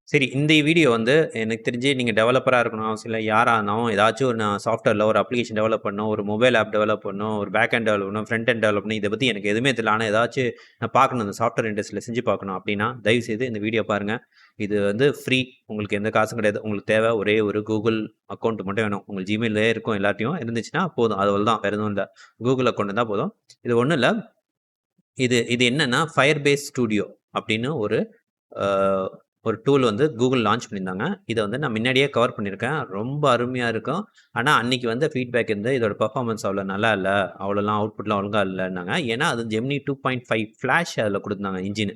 சரி, இந்த வீடியோ வந்து எனக்கு தெரிஞ்சு நீங்க டெவலப்பரா இருக்கணும் அவசியம் இல்ல. யாரா இருந்தாலும் ஏதாச்சும் ஒரு சாஃப்ட்வேர்ல ஒரு அப்ளிகேஷன் டெவலப் பண்ணணும், ஒரு மொபைல் ஆப் டெவலப் பண்ணணும், ஒரு பேக் எண்ட் டெவலப் பண்ணணும், ஃப்ரண்ட் எண்ட் டெவலப் பண்ணணும். இத பத்தி எனக்கு எதுவுமே தெரியல. ஆனா ஏதாச்சும் நான் பார்க்கணும், இந்த சாஃப்ட்வேர் இண்டஸ்ட்ரியில செஞ்சு பார்க்கணும் அப்டின்னா, தயவு செய்து இந்த வீடியோ பாருங்க. இது வந்து ஃப்ரீ. உங்களுக்கு எந்த காசும் கிடையாது. உங்களுக்கு தேவை ஒரே ஒரு Google அக்கவுண்ட் மட்டும் வேணும். உங்க Gmailலயே இருக்கும் எல்லார்ட்டயும். இருந்துச்சுன்னா போதும். அவ்வளவுதான். வேற எதுவும் இல்ல. Google அக்கவுண்ட் இருந்தா போதும். இது ஒண்ணும் இல்ல. இது இது என்னன்னா Firebase Studio அப்படின்னு அ ஒரு டூல் வந்து Google லான்ச் பண்ணியிருந்தாங்க. இத வந்து நான் முன்னாடியே கவர் பண்ணியிருக்கேன். ரொம்ப அருமையா இருக்கும். ஆனா, அன்னைக்கு வந்த ஃபீட்பேக் வந்து இதோட பெர்ஃபார்மன்ஸ் அவ்வளோ நல்லா இல்ல. அவ்வளோலாம் அவுட்புட்லாம் ஒழுங்கா இல்லன்னாங்க. ஏன்னா, அது Gemini 2.5 ஃபிளாஷ் அதில குடுத்துருந்தாங்க இன்ஜின்.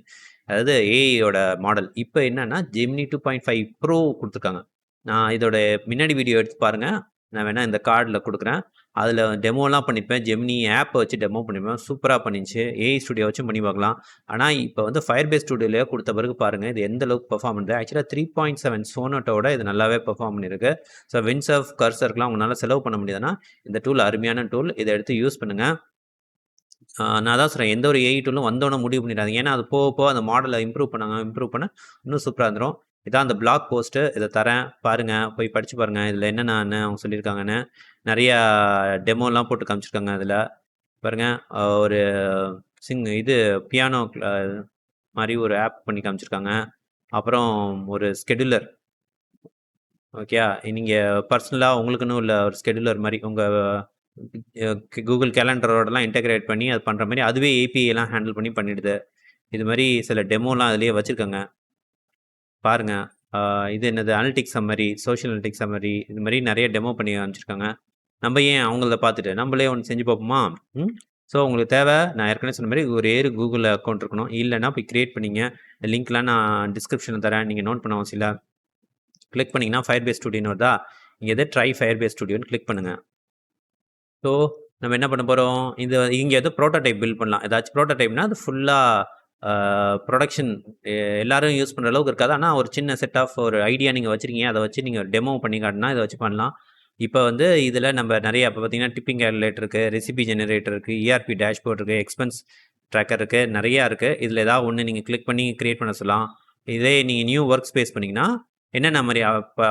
அதாவது ஏஐயோட மாடல். இப்ப என்னன்னா Gemini 2.5 ப்ரோ குடுத்துருக்காங்க. நான் இதோட முன்னாடி வீடியோ எடுத்து பாருங்க. நான் வேணா இந்த கார்ட்ல குடுக்குறேன். அதில டெமோலாம் பண்ணியிருப்பேன். Gemini ஆப்ப வச்சு டெமோ பண்ணியிருப்பேன். சூப்பரா பண்ணிருந்துச்சு. ஏஐ ஸ்டுடியோ வச்சும் பண்ணி பார்க்கலாம். ஆனா, இப்ப வந்து Firebase Studioலயே குடுத்த பிறகு பாருங்க, இது எந்த அளவுக்கு பெர்ஃபார்ம் பண்ணுது. ஆக்சுவலா 3.7 Sonotோட இது நல்லாவே பெர்ஃபார்ம் பண்ணியிருக்கு. ஸோ விண்ட்சர்ஃப், கர்சர்க்குலாம் உங்களால செலவு பண்ண முடியுதுன்னா, இந்த டூல் அருமையான டூல். இத எடுத்து யூஸ் பண்ணுங்க. நான் அதான் சொல்றேன். எந்த ஒரு ஏஐ டூலும் வந்தோனே முடிவு பண்ணிடாதீங்க. ஏன்னா, அது போக போக அந்த மாடல இம்ப்ரூவ் பண்ண இன்னும் சூப்பரா வந்துரும். இதான் அந்த பிளாக் போஸ்ட்டு. இத தரேன். பாருங்க. போய் படிச்சு பாருங்க. இதுல என்னென்ன அவங்க சொல்லியிருக்காங்கன்னு. நெறையா டெமோலாம் போட்டு காமிச்சிருக்காங்க அதுல. பாருங்க. ஒரு இது பியானோ மாரி ஒரு ஆப் பண்ணி காமிச்சிருக்காங்க. அப்புறம் ஒரு ஸ்கெடியூலர். ஓகேயா? நீங்க பர்சனலா உங்களுக்குன்னு உள்ள ஒரு ஸ்கெடியூலர் மாரி உங்க கூகுள் கேலண்டரோடலாம் இன்டகிரேட் பண்ணி அது பண்ற மாரி அதுவே ஏபிஐலாம் ஹேண்டில் பண்ணி பண்ணிடுது. இது மாரி சில டெமோலாம் அதிலேயே வச்சிருக்காங்க. பாருங்க. இது என்னது analytics summary, social analytics summary இது மாரி நெறைய டெமோ பண்ணி காமிச்சிருக்காங்க. நம்ப ஏன் அவங்களத பார்த்துட்டு, நம்பளே ஒண்ணு செஞ்சு பார்ப்போமா? ம். ஸோ உங்களுக்கு தேவ நான் ஏற்கனவே சொன்ன மாரி ஒரே ஒரு கூகுள் அக்கவுண்ட் இருக்கணும். இல்லன்னா போய் கிரியேட் பண்ணிங்க. லிங்க்லாம் நான் டிஸ்கிரிப்ஷன்ல தரேன். நீங்க நோட் பண்ண அவசியம் இல்ல. கிளிக் பண்ணீங்கன்னா Firebase Studioன்னு வருதா? இங்க எத ட்ரை Firebase Studioன்னு கிளிக் பண்ணுங்க. ஸோ, நம்ம என்ன பண்ண போறோம்? இங்க ஏதோ புரோட்டோடைப் பில்ட் பண்ணலாம். ஏதாச்சும் புரோட்டோடைப்னா அது ஃபுல்லா அ புரொடக்ஷன் எல்லாரும் யூஸ் பண்ற அளவுக்கு இருக்காது. ஆனா, ஒரு சின்ன செட் ஆஃப் ஒரு ஐடியா நீங்க வச்சிருக்கீங்க. அத வச்சு நீங்க டெமோ பண்ணி காட்டுனா, இத வச்சு பண்ணலாம். இப்ப வந்து இதுல நம்ம நெறைய இப்ப பார்த்தீங்கன்னா, டிப்பிங் கால்குலேட்டர் இருக்கு, ரெசிபி ஜெனரேட்டர் இருக்கு, இஆர்பி டேஷ்போர்ட் இருக்கு, எக்ஸ்பென்ஸ் ட்ராக்கர் இருக்கு. நெறையா இருக்கு. இதுல ஏதாவது ஒண்ணு நீங்க கிளிக் பண்ணி கிரியேட் பண்ண சொல்லலாம். இதே நீங்க நியூ ஒர்க் ஸ்பேஸ் பண்ணீங்கன்னா, என்னென்ன மாரி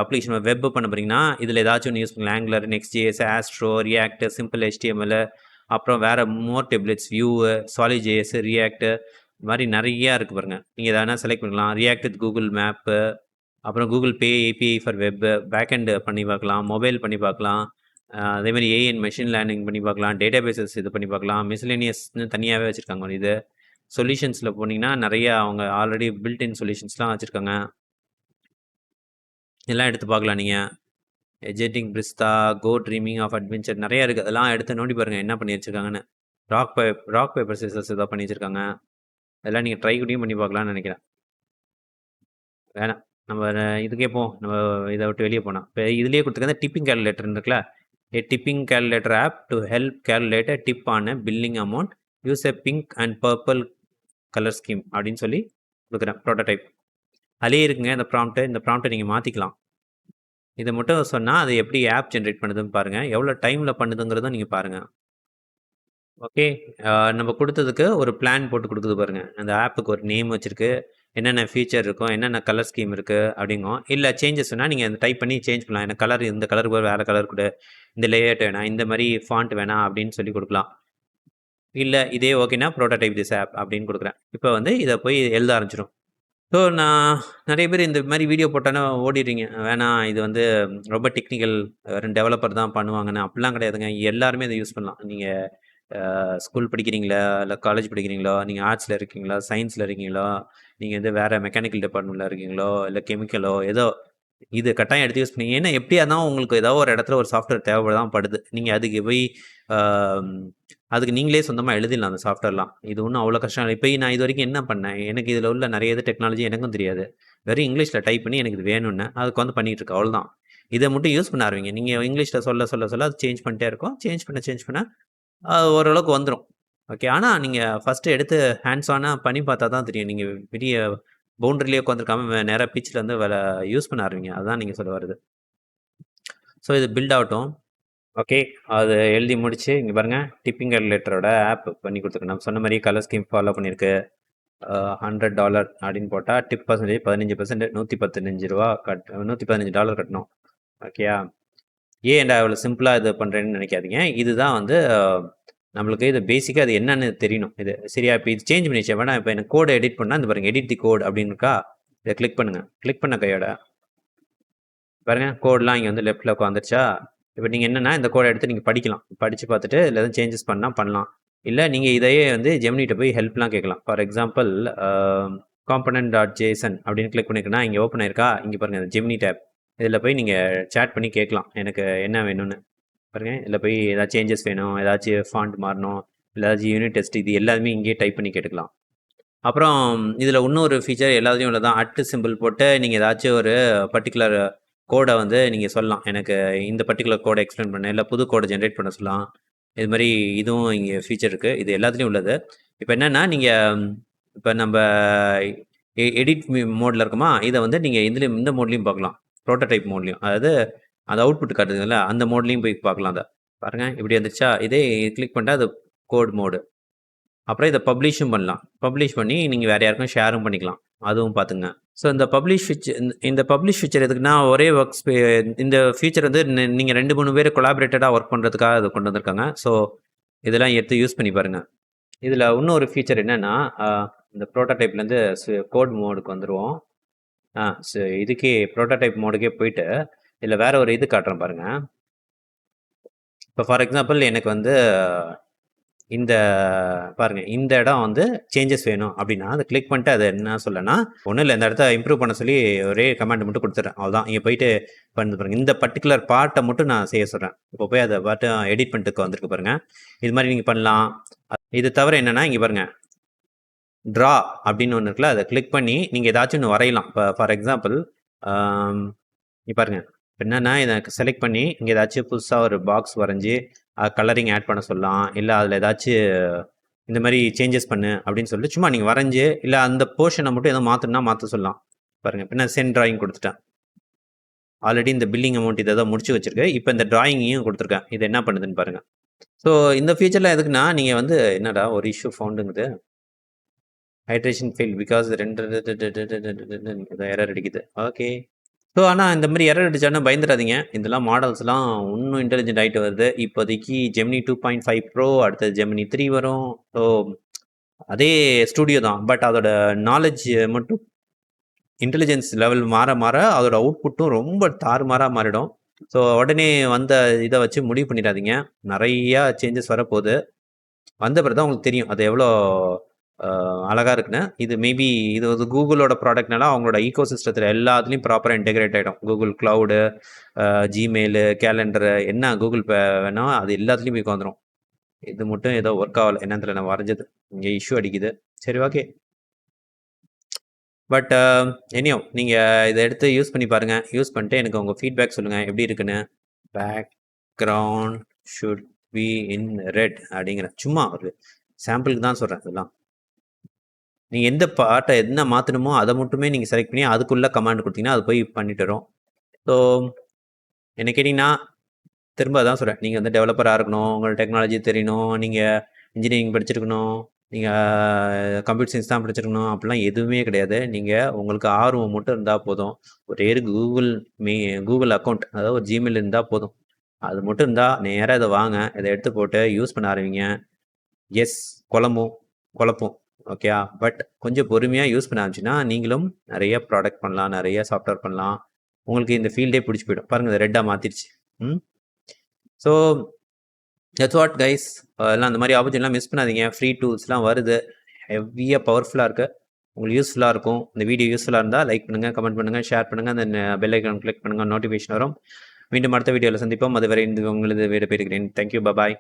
அப்ளிகேஷன் வெப் பண்ண போறீங்கன்னா, இதுல ஏதாச்சும் ஒண்ணு யூஸ் பண்ணலாம். Angular, Next.js, Astro, React, Simple HTML அப்புறம் வேற மோர் டெம்ப்ளேட்ஸ், Vue, Solid.js, React இது மாரி நெறையா இருக்கு பாருங்க. நீங்க எத வேணா செலக்ட் பண்ணிக்கலாம். React வித் Google மேப், அப்புறம் Google Pay API for web, back end பண்ணி பார்க்கலாம். மொபைல் பண்ணி பார்க்கலாம். அதே மாரி ஏஐ அண்ட் மெஷின் லேர்னிங் பண்ணி பார்க்கலாம். டேட்டாபேஸஸ் இது பண்ணி பார்க்கலாம். மிஸ்செலேனியஸ்ன்னு தனியாவே வச்சிருக்காங்க ஒரு இது. சொல்யூஷன்ஸ்ல போனீங்கன்னா, நெறைய அவங்க ஆல்ரெடி பில்ட் இன் சொல்யூஷன்ஸ்லாம் வச்சிருக்காங்க. இதெல்லாம் எடுத்து பார்க்கலாம் நீங்க. எஜெட்டிங் பிரிஸ்தா, கோ ட்ரீமிங் ஆஃப் அட்வென்ச்சர் நெறைய இருக்கு. அதெல்லாம் எடுத்து நோண்டி பாருங்க என்ன பண்ணி வச்சிருக்காங்கன்னு. ராக் பேப்பர் சிசர்ஸ் ஏதோ பண்ணி வச்சிருக்காங்க. அதெல்லாம் நீங்க ட்ரை கூடயும் பண்ணி பார்க்கலாம்னு நெனைக்கிறேன். வேணாம். நம்ம இதுக்கே போவோம். நம்ம இத விட்டு வெளிய போலாம். இப்ப இதுலயே குடுத்துருக்க டிப்பிங் கால்குலேட்டர்ன்னு இருக்குல்ல. A tipping calculator app to help calculate a tip on a billing amount. Use a pink and purple colour scheme அப்படின்னு சொல்லி குடுக்குறேன் புரோட்டோடைப். அதிலேயே இருக்குங்க இந்த ப்ராம்ப்ட். இந்த ப்ராம்ப்ட்ட நீங்க மாத்திக்கலாம். இத மட்டும் சொன்னா, அது எப்படி ஆப் ஜெனரேட் பண்ணுதுன்னு பாருங்க. எவ்வளோ டைம்ல பண்ணுதுங்கிறதும் நீங்க பாருங்க. ஓகே. நம்ம குடுத்ததுக்கு ஒரு பிளான் போட்டு குடுக்குது பாருங்க. அந்த ஆப்புக்கு ஒரு நேம் வச்சிருக்கு. என்னென்ன ஃபீச்சர் இருக்கும், என்னென்ன கலர் ஸ்கீம் இருக்கு அப்படிங்கும். இல்ல சேஞ்சஸ் வேணா நீங்க டைப் பண்ணி சேஞ்ச் பண்ணலாம். எனக்கு கலர் இந்த கலருக்கு பதிலா வேற கலர் குடு. இந்த லேஅவுட் வேணாம். இந்த மாரி ஃபாண்ட் வேணாம் அப்படின்னு சொல்லி குடுக்கலாம். இல்ல இதே ஓகேன்னா புரோட்டோடைப் திஸ் ஆப் அப்படின்னு குடுக்குறேன். இப்ப வந்து இத போய் எழுத ஆரம்பிச்சுரும். ஸோ நான் நெறைய பேர் இந்த மாரி வீடியோ போட்டோன்னே ஓடிடுறீங்க. வேணாம் இது வந்து ரொம்ப டெக்னிக்கல் வெறும் டெவலப்பர் தான் பண்ணுவாங்கன்னு. அப்படிலாம் கிடையாதுங்க. எல்லாருமே இத யூஸ் பண்ணலாம். நீங்க ஸ்கூல் படிக்கிறீங்களா? இல்ல காலேஜ் படிக்கிறீங்களா? நீங்க ஆர்ட்ஸ்ல இருக்கீங்களா? சயின்ஸ்ல இருக்கீங்களா? நீங்க வந்து வேற மெக்கானிக்கல் டிபார்ட்மெண்ட்ல இருக்கீங்களோ? இல்ல கெமிக்கலோ ஏதோ இது கட்டாயம் எடுத்து யூஸ் பண்ணீங்க. ஏன்னா எப்படியா இருந்தாலும் உங்களுக்கு ஏதாவது ஒரு இடத்துல ஒரு சாஃப்ட்வேர் தேவைப்பட தான் படுது. நீங்க அதுக்கு போய் ஆ அதுக்கு நீங்களே சொந்தமா எழுதிடலாம் அந்த சாஃப்ட்வேர்லாம். இது ஒண்ணும் அவ்வளோ கஷ்டம் இல்ல. இப்ப நான் இதுவரைக்கும் என்ன பண்ணேன்? எனக்கு இதுல உள்ள நெறைய டெக்னாலஜி எனக்கும் தெரியாது. வெறும் இங்கிலீஷ்ல டைப் பண்ணி எனக்கு இது வேணும்னேன். அதுக்கு வந்து பண்ணிட்டு இருக்கேன். அவ்வளோதான். இத மட்டும் யூஸ் பண்ண ஆரம்பிங்க. நீங்க இங்கிலீஷ்ல சொல்ல அது சேஞ்ச் பண்ணிட்டே இருக்கும். சேஞ்ச் பண்ண ஓரளவுக்கு வந்துரும். ஓகே. ஆனா நீங்க ஃபர்ஸ்ட்டு எடுத்து ஹேண்ட்ஸ் ஆனா பண்ணி பார்த்தா தான் தெரியும். நீங்க பெரிய பவுண்டரிலயே உட்காந்துருக்காம நேரா பிட்ச்ல வந்து யூஸ் பண்ண ஆரம்பிங்க. அதுதான் நீங்க சொல்ல வர்றது. ஸோ இது பில்ட் ஆகட்டும். ஓகே. அது எழுதி முடிச்சு இங்க பாருங்க. டிப்பிங் கால்குலேட்டரோட ஆப் பண்ணி குடுத்துருக்கு. நம்ம சொன்ன மாரியே கலர் ஸ்கீம் ஃபாலோ பண்ணியிருக்கு. $100 அப்படின்னு போட்டால் டிப் பர்சன்டேஜ் 15%, $115 $115 கட்டணும். ஓகேயா? ஏன்டா இவ்வளோ சிம்பிளாக இது பண்ணுறேன்னு நினைக்காதீங்க. இதுதான் வந்து நம்மளுக்கு இது பேசிக்காக அது என்னன்னு தெரியணும். இது சரியா? இப்போ இது சேஞ்ச் பண்ணி வேணா இப்போ எனக்கு கோடை எடிட் பண்ணால் இந்த பாருங்கள், எடிட் தி கோட் அப்படின்னு இருக்கா, இதை கிளிக் பண்ணுங்கள். கிளிக் பண்ண கையோட பாருங்கள், கோடெலாம் இங்கே வந்து லெஃப்ட்டில் உட்காந்துருச்சா? இப்போ நீங்கள் என்னென்னா இந்த கோடை எடுத்து நீங்கள் படிக்கலாம். படித்து பார்த்துட்டு இதில் எதுவும் சேஞ்சஸ் பண்ணலாம். இல்லை நீங்கள் இதையே வந்து ஜெமினிட்ட போய் ஹெல்ப்லாம் கேட்கலாம். ஃபார் எக்ஸாம்பிள் component.json அப்படின்னு கிளிக் பண்ணிங்கன்னா இங்கே ஓப்பன் ஆயிருக்கா? இங்கே பாருங்கள், இந்த ஜெமினி டேப், இதில் போய் நீங்கள் சேட் பண்ணி கேட்கலாம் எனக்கு என்ன வேணும்னு. பாருங்கள், இதில் போய் ஏதாச்சும் சேஞ்சஸ் வேணும், ஏதாச்சும் ஃபாண்ட் மாறணும், இல்லை ஏதாச்சும் யூனிட் டெஸ்ட், இது எல்லாமே இங்கேயே டைப் பண்ணி கேட்டுக்கலாம். அப்புறம் இதில் இன்னொரு ஃபீச்சர் எல்லாத்துலேயும் உள்ளதான், அட்டு சிம்பிள் போட்டு நீங்கள் ஏதாச்சும் ஒரு பர்டிகுலர் கோடை வந்து நீங்கள் சொல்லலாம், எனக்கு இந்த பர்டிகுலர் கோடை எக்ஸ்பிளைன் பண்ண, இல்லை புது கோடை ஜென்ரேட் பண்ண சொல்லலாம். இது மாதிரி இதுவும் இங்கே ஃபீச்சர் இருக்குது. இது எல்லாத்துலேயும் உள்ளது. இப்போ என்னென்னா நீங்கள் இப்போ நம்ம எடிட் மோடில் இருக்குமா, இதை வந்து நீங்கள் இந்த மோட்லேயும் பார்க்கலாம், ப்ரோட்டோடைப் மோட்லேயும், அதாவது அந்த அவுட்புட் காட்டுதுங்களா அந்த மோட்லேயும் போய் பார்க்கலாம். அதை பாருங்கள், இப்படி வந்துச்சா? இதே கிளிக் பண்ணிட்டா அது கோட் மோடு. அப்புறம் இதை பப்ளிஷும் பண்ணலாம். பப்ளிஷ் பண்ணி நீங்கள் வேறு யாருக்கும் ஷேரும் பண்ணிக்கலாம். அதுவும் பார்த்துங்க. ஸோ இந்த பப்ளிஷ் ஃபீச்சர் எதுக்குன்னா, ஒரே இந்த ஃபீச்சர் வந்து நீங்கள் 2-3 பேர் கொலாபரேட்டடாக ஒர்க் பண்ணுறதுக்காக அதை கொண்டு வந்திருக்காங்க. ஸோ இதெல்லாம் எடுத்து யூஸ் பண்ணி பாருங்கள். இதில் இன்னொரு ஃபீச்சர் என்னென்னா, இந்த ப்ரோட்டோடைப்லேருந்து கோட் மோடுக்கு வந்துடுவோம். இதுக்கே ப்ரோட்டோடைப் மோடுக்கே போயிட்டு இதில் வேறு ஒரு இது காட்டுறேன் பாருங்கள். இப்போ ஃபார் எக்ஸாம்பிள் எனக்கு வந்து இந்த பாருங்கள், இந்த இடம் வந்து சேஞ்சஸ் வேணும் அப்படின்னா அதை கிளிக் பண்ணிட்டு அதை என்ன சொல்லனா, ஒன்றும் இல்லை, இந்த இடத்த இம்ப்ரூவ் பண்ண சொல்லி ஒரே கமாண்ட் மட்டும் கொடுத்துட்றேன். அவ்வளோதான். இங்கே போயிட்டு பண்ணி பாருங்கள், இந்த பர்டிகுலர் பார்ட்டை மட்டும் நான் செய்ய சொல்கிறேன். இப்போ போய் அதை பார்த்து எடிட் பண்ணிட்டு வந்திருக்கு பாருங்கள். இது மாதிரி நீங்கள் பண்ணலாம். இது தவிர என்னென்னா, இங்கே பாருங்கள், ட்ரா அப்படின்னு ஒன்று இருக்குல்ல, அதை கிளிக் பண்ணி நீங்கள் ஏதாச்சும் ஒன்று வரையலாம். இப்போ ஃபார் எக்ஸாம்பிள் இங்கே பாருங்கள், என்னென்னா இதை செலக்ட் பண்ணி இங்கே ஏதாச்சும் புதுசாக ஒரு பாக்ஸ் வரைஞ்சி கலரிங் ஆட் பண்ண சொல்லலாம், இல்லை அதில் ஏதாச்சும் இந்த மாதிரி சேஞ்சஸ் பண்ணு அப்படின்னு சொல்லிட்டு சும்மா நீங்கள் வரைஞ்சி, இல்லை அந்த போர்ஷனை மட்டும் எதோ மாற்றணும்னா மாற்ற சொல்லலாம். பாருங்கள், இப்போ நான் சென்ட் ட்ராயிங் கொடுத்துட்டேன். ஆல்ரெடி இந்த பில்லிங் அமௌண்ட் இதை தான் முடிச்சு வச்சுருக்கேன். இப்போ இந்த ட்ராயிங்கையும் கொடுத்துருக்கேன். இது என்ன பண்ணுதுன்னு பாருங்கள். ஸோ இந்த ஃபீச்சரில் எதுக்குன்னா, நீங்கள் வந்து என்னடா ஒரு இஷ்யூ ஃபவுண்டுங்குது, ஹைட்ரேஷன் ஃபெயில் பிகாஸ் 2 எரர் அடிக்குது. ஓகே. ஸோ ஆனால் இந்த மாதிரி எரர் அடித்தாலும் பயந்துடாதீங்க. இதெல்லாம் மாடல்ஸ்லாம் இன்னும் இன்டெலிஜென்ட் ஆகிட்டு வருது. இப்போதைக்கு ஜெமினி 2.5 ப்ரோ, அடுத்தது ஜெமினி 3 வரும். ஸோ அதே ஸ்டூடியோ தான், பட் அதோட நாலேஜ் மட்டும் இன்டெலிஜென்ஸ் லெவல் மாற மாற அதோட அவுட்புட்டும் ரொம்ப தாறுமாறாக மாறிடும். ஸோ உடனே வந்த இதை வச்சு முடிவு பண்ணிடாதீங்க. நிறையா சேஞ்சஸ் வரப்போகுது. வந்த பிறகு தான் உங்களுக்கு தெரியும் அது எவ்வளோ அழகாக இருக்குன்னு. இது மேபி இது வந்து கூகுளோட ப்ராடக்ட்னால அவங்களோட ஈகோ சிஸ்டத்தில் எல்லாத்துலேயும் ப்ராப்பராக இன்டெகிரேட் ஆகிடும். கூகுள் க்ளவுடு, ஜிமெயிலு, கேலண்டரு, என்ன கூகுள் பே வேணால் அது எல்லாத்துலேயும் போய் வந்துடும். இது மட்டும் ஏதோ ஒர்க் ஆகலை, என்னத்தில் நான் வரைஞ்சது இங்கே இஷ்யூ அடிக்குது. சரி, ஓகே. பட் எனியோ நீங்கள் இதை எடுத்து யூஸ் பண்ணி பாருங்கள். யூஸ் பண்ணிட்டு எனக்கு உங்கள் ஃபீட்பேக் சொல்லுங்கள் எப்படி இருக்குன்னு. Background should be in red அப்படிங்கிற சும்மா ஒரு சாம்பிளுக்கு தான் சொல்கிறேன். இதெல்லாம் நீங்கள் எந்த பாட்டை என்ன மாற்றணுமோ அதை மட்டுமே நீங்கள் செலக்ட் பண்ணி அதுக்குள்ளே கமாண்ட் கொடுத்தீங்கன்னா அது போய் பண்ணிட்டு வரும். ஸோ என்ன கேட்டிங்கன்னா திரும்ப அதான் சொல்கிறேன், நீங்கள் வந்து டெவலப்பராக இருக்கணும், உங்களுக்கு டெக்னாலஜி தெரியணும், நீங்கள் இன்ஜினியரிங் படிச்சிருக்கணும், நீங்கள் கம்ப்யூட்டர் சயின்ஸ் தான் படிச்சிருக்கணும், அப்படிலாம் எதுவுமே கிடையாது. நீங்கள் உங்களுக்கு ஆர்வம் மட்டும் இருந்தால் போதும். ஒரே கூகுள் அக்கௌண்ட், அதாவது ஒரு ஜிமெயில் இருந்தால் போதும். அது மட்டும் இருந்தால் நேராக இதை வாங்க, இதை எடுத்து போட்டு யூஸ் பண்ண ஆரம்பிங்க. எஸ், குழப்பம் ஓகே. பட் கொஞ்சம் பொறுமையாக யூஸ் பண்ண ஆரம்பிச்சுன்னா நீங்களும் நிறைய ப்ராடக்ட் பண்ணலாம், நிறைய சாஃப்ட்வேர் பண்ணலாம். உங்களுக்கு இந்த ஃபீல்டே பிடிச்சி போயிடும். பாருங்கள், இதை ரெட்டாக மாற்றிடுச்சு. So that's what guys. எல்லாம் அந்த மாதிரி ஆப்பர்ச்சுனிட்டிலாம் மிஸ் பண்ணாதீங்க. ஃப்ரீ டூல்ஸ்லாம் வருது, ஹெவியாக பவர்ஃபுல்லாக இருக்குது. உங்களுக்கு யூஸ்ஃபுல்லாக இருக்கும். இந்த வீடியோ யூஸ்ஃபுல்லாக இருந்தால் லைக் பண்ணுங்கள், கமெண்ட் பண்ணுங்கள், ஷேர் பண்ணுங்கள், அந்த பெல் ஐக்கான் கிளிக் பண்ணுங்கள், நோட்டிஃபிகேஷன் வரும். மீண்டும் அடுத்த வீடியோவில் சந்திப்போம். அதுவரை உங்களது விடைபெறுகிறேன். தேங்க்யூ, பாய்.